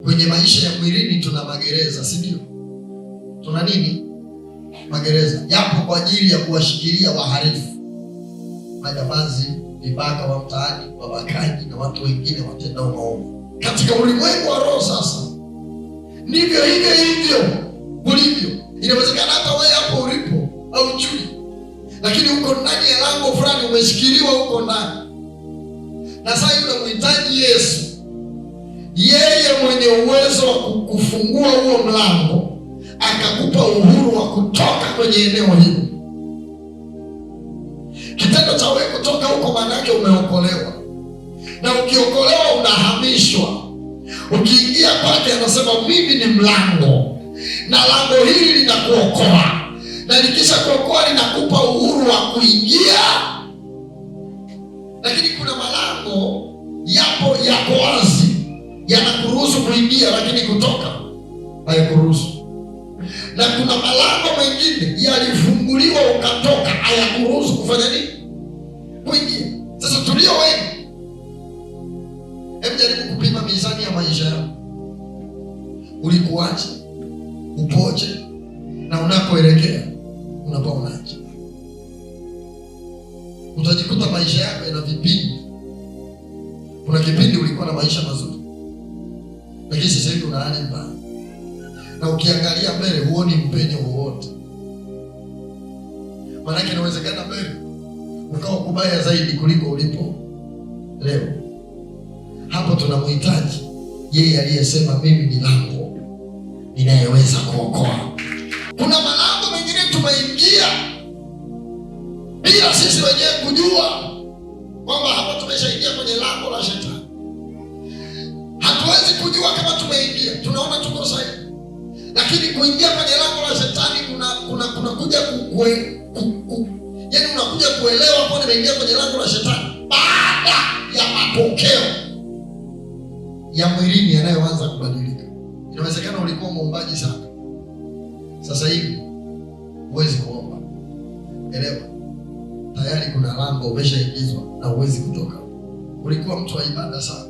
Kwenye maisha ya mwilini tuna magereza, si ndio? Tuna nini? Magereza. Yapo kwa ajili ya kuwashikilia wahalifu, majambazi, vibaka wa mtaani, wabakaji na watu wengine watendao maovu. Katika ulimwengu wa roho sasa ndivyo hivyo ulivyo. Inawezekana hata wewe hapo ulipo au chui, lakini uko ndani ya lango fulani, umeshikiliwa huko ndani. Na sasa unamhitaji Yesu, yeye mwenye uwezo wa kufungua huo mlango, akakupa uhuru wa kutoka kwenye eneo hilo. Kitendo cha wewe kutoka huko maana yake umeokolewa. Na ukiokolewa unahamishwa. Ukiingia kwake anasema mimi ni mlango, na lango hili linakuokoa, na likisha kuokoa linakupa uhuru wa kuingia. Lakini kuna malango yako wazi, yanakuruhusu kuingia, lakini kutoka hayakuruhusu. Na kuna malango mengine yalifunguliwa ukatoka, hayakuruhusu kufanya nini? Kuingia. Sasa tulio wengi, hebu jaribu kupima mizani ya maisha yako. Ulikuaje? Upoje? Na unakoelekea unapoaje? Utajikuta maisha yako yana vipindi. Kuna kipindi ulikuwa na maisha mazuri, lakini sasa hivi una hali mbaya. Na ukiangalia mbele huoni mpenyo wowote. Maana inawezekana mbele ukawa kubaya zaidi kuliko ulipo leo. Hapo tunamhitaji yeye aliyesema mimi ni lango ninayeweza kuokoa. Kuna malango mengine tumeingia bila sisi wenyewe kujua kwamba hapo tumeshaingia kwenye lango la shetani. Hatuwezi kujua kama tumeingia, tunaona tuko sahihi. Lakini kuingia kwenye lango la shetani kuna kuja yaani unakuja kuelewa kwa nimeingia kwenye lango la shetani baada ya mapokeo ya mwilini yanayoanza kubadilika. Inawezekana ulikuwa muombaji sana, sasa hivi huwezi kuomba. Elewa, tayari kuna lango umeshaingizwa na huwezi kutoka. Ulikuwa mtu wa ibada sana,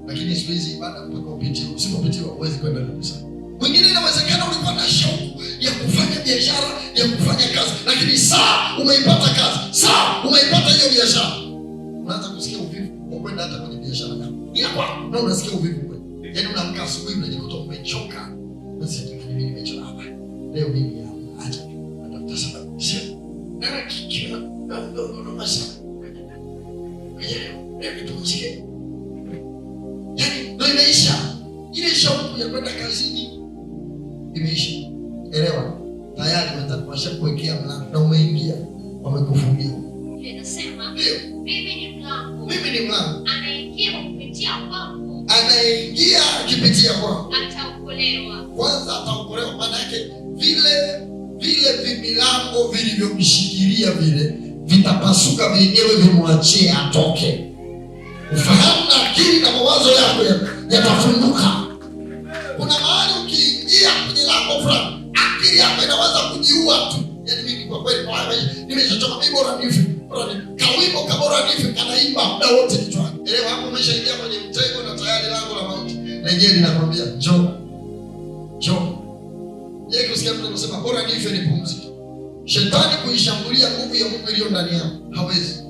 lakini siku hizi ibada mpaka upitie. Usipopitiwa huwezi kwenda kanisani. Mwingine inawezekana ulikuwa na shauku ya kufanya biashara, ya kufanya kazi, lakini saa umeipata kazi, saa umeipata hiyo biashara, unaanza kusikia uvivu wa kwenda hata kwenye biashara yako. Ila kwa na unasikia uvivu kweli. Yaani unaamka asubuhi unajikuta umechoka. Basi mimi nimechoka hapa. Leo mimi acha natafuta sababu. Sio. Na kikiwa ndo masa. Leo tupumzike. Yaani ndio imeisha. Ile shauku ya kwenda kazini imeisha. Elewa, tayari washakuwekea mlango na umeingia, wamekufungia. Inasema mimi ni mlango. Mimi ni mlango. Anaingia kupitia kwangu. Anaingia kupitia kwangu. Ataokolewa. Kwanza ataokolewa, maana yake vile vimilango vilivyomshikilia vile vitapasuka vyenyewe, vimwachie atoke. Ufahamu na akili na mawazo yako yatafunguka. Kuna mahali ukiingia kwenye lango fulani, akili yako inaweza kujiua tu. Yaani mimi kwa kweli nimeshachoka, mimi bora nife. Kawimbo kabora nife kanaimba muda wote kichwani. Elewa, hapo umeshaingia kwenye mtego na tayari lango la mauti lenyewe linakwambia njoo. Yeye kusikia mtu anasema bora nife nipumzike. Shetani kuishambulia nguvu ya Mungu iliyo ndani yako hawezi.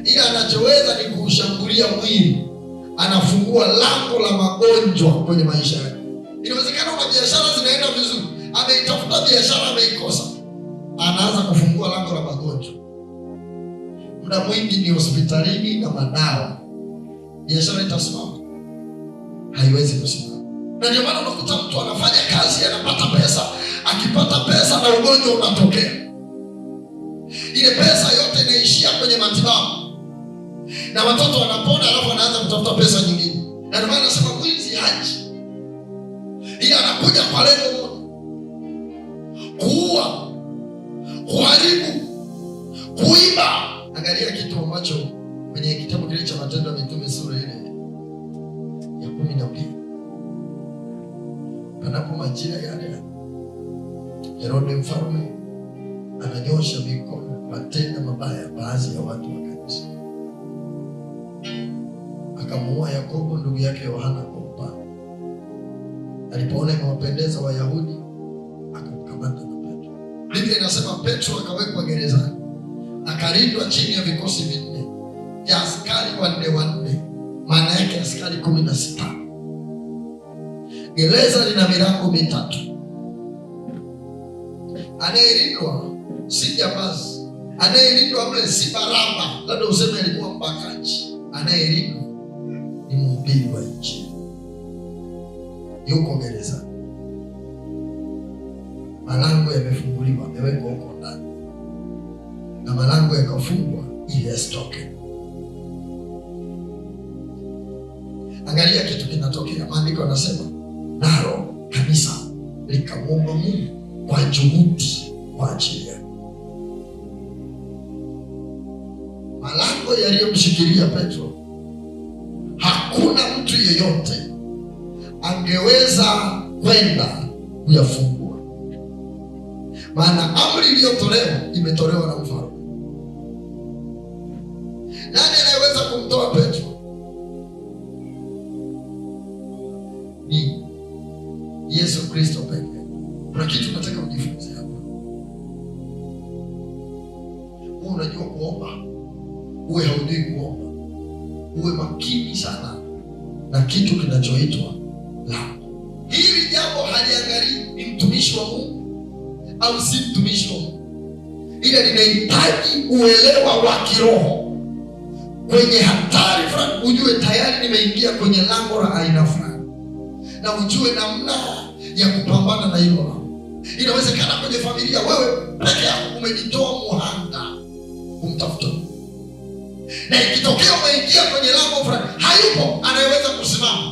Ila anachoweza ni kushambulia mwili. Anafungua lango la magonjwa kwenye maisha yako. Inawezekana una biashara zinaenda vizuri, ameitafuta biashara ameikosa, anaanza kufungua lango la magonjwa. Muda mwingi ni hospitalini na madawa. Biashara itasimama? Haiwezi kusimama. Na ndio maana unakuta mtu anafanya kazi, anapata pesa, akipata pesa na ugonjwa unatokea. Ile pesa yote inaishia kwenye matibabu. Na watoto wanapona, alafu anaanza kutafuta pesa nyingine. Na ndio maana nasema mwizi haji, ila anakuja kwa lengo moja: kuua, kuharibu, kuiba. Angalia kitu ambacho kwenye kitabu kile cha Matendo ya Mitume sura ile ya 12. Panapo majira yale, Herode mfalme ananyosha mikono watenda mabaya baadhi ya watu wa kanisa. Akamuua Yakobo ndugu yake Yohana kwa upanga. Alipoona imewapendeza Wayahudi, akamkamata na Petro. Biblia inasema Petro akawekwa gerezani, akalindwa chini ya vikosi 4 ya askari 4, maana yake askari 16. Gereza lina milango 3. Anayelindwa si jambazi, anayelindwa mle si Baraba, labda useme alikuwa mbakaji. Anayelindwa ni mhubiri wa Injili, yuko gerezani, malango yamefunguliwa, amewekwa huko ndani, na malango yakafungwa ili asitoke. Angalia kitu kinatokea. Maandiko yanasema nalo kanisa likamwomba Mungu kwa juhudi kwa ajili yake. Malango yaliyomshikilia Petro, hakuna mtu yeyote angeweza kwenda kuyafungua, maana amri iliyotolewa imetolewa na mfalme. Nani anayeweza kumtoa Petro? Ni Yesu Kristo pekee. Kuna kitu nataka ujifunze hapa. Wewe unajua kuomba, uwe haujui kuomba, uwe makini sana na kitu kinachoitwa lango. Hili jambo haliangalii ni mtumishi wa Mungu au si mtumishi wa Mungu, ila linahitaji uelewa wa kiroho. Kwenye hatari fulani ujue tayari nimeingia kwenye lango la aina fulani, na ujue namna ya kupambana na hilo lango. Inawezekana kwenye familia wewe peke yako umejitoa muhanga kumtafuta, na ikitokea umeingia kwenye lango fulani, hayupo anayeweza kusimama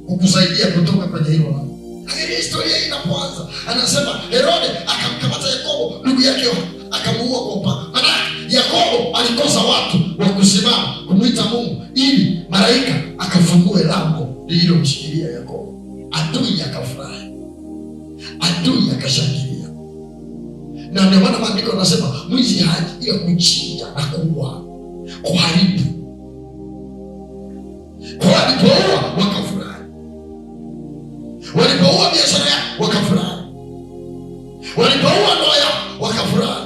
kukusaidia kutoka kwenye hilo lango. Lakini historia inapoanza, anasema Herode akamkamata Yakobo ndugu yake, akamuua kwa upanga. Maana Yakobo alikosa watu wa kusimama kumwita Mungu ili malaika akafungue lango lililomshikilia Yakobo. Adui akafurahi, adui akashangilia. Na ndio maana maandiko yanasema mwizi haji ila kuchinja na kuua, kuharibu. Kwa walipoua wakafurahi, walipoua biashara yao wakafurahi, walipoua ndoa yao wakafurahi,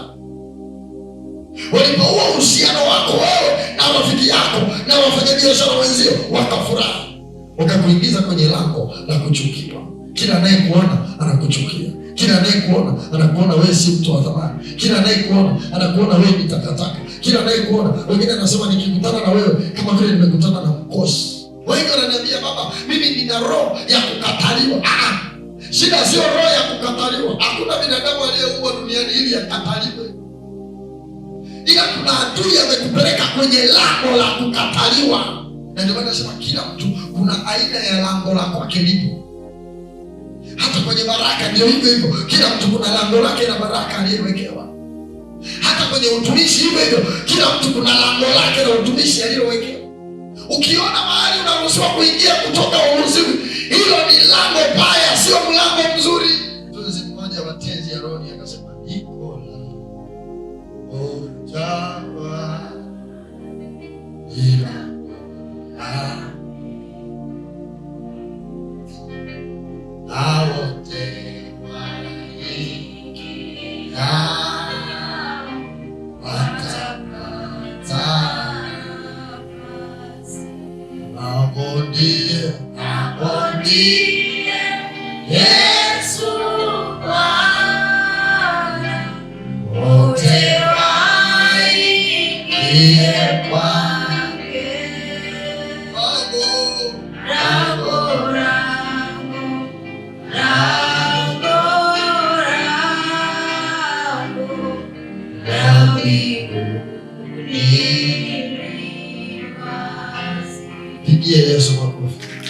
walipoua uhusiano wako wewe na rafiki yako na wafanyabiashara wenzio wakafurahi, wakakuingiza kwenye lango la kuchukiwa. Kila anayekuona anakuchukia, kila anayekuona anakuona wewe si mtu wa thamani, kila anayekuona anakuona wewe ni takataka, kila anayekuona, wengine anasema nikikutana na wewe kama vile nimekutana na mkosi. Wengi wananiambia baba, mimi nina roho ya kukataliwa. Shida sio roho ya kukataliwa. Hakuna binadamu aliyeumbwa duniani ili akataliwe, ila kuna adui amekupeleka kwenye lango la kukataliwa. Na ndio maana nasema kila mtu kuna aina ya lango la kwake lipo. Hata kwenye baraka ndio hivyo hivyo, kila mtu kuna lango lake la baraka aliyewekewa. Hata kwenye utumishi hivyo hivyo, kila mtu kuna lango lake la utumishi aliyowekewa. Ukiona mahali unaruhusiwa kuingia kutoka uruhusiwi, hilo ni lango baya, sio mlango mzuri. Mtunzi mmoja wa tenzi ya roho akasema iko ojawa ila awote waingia watapata abondie Yesu Bwana, wote waingie kwake. Pigie Yesu.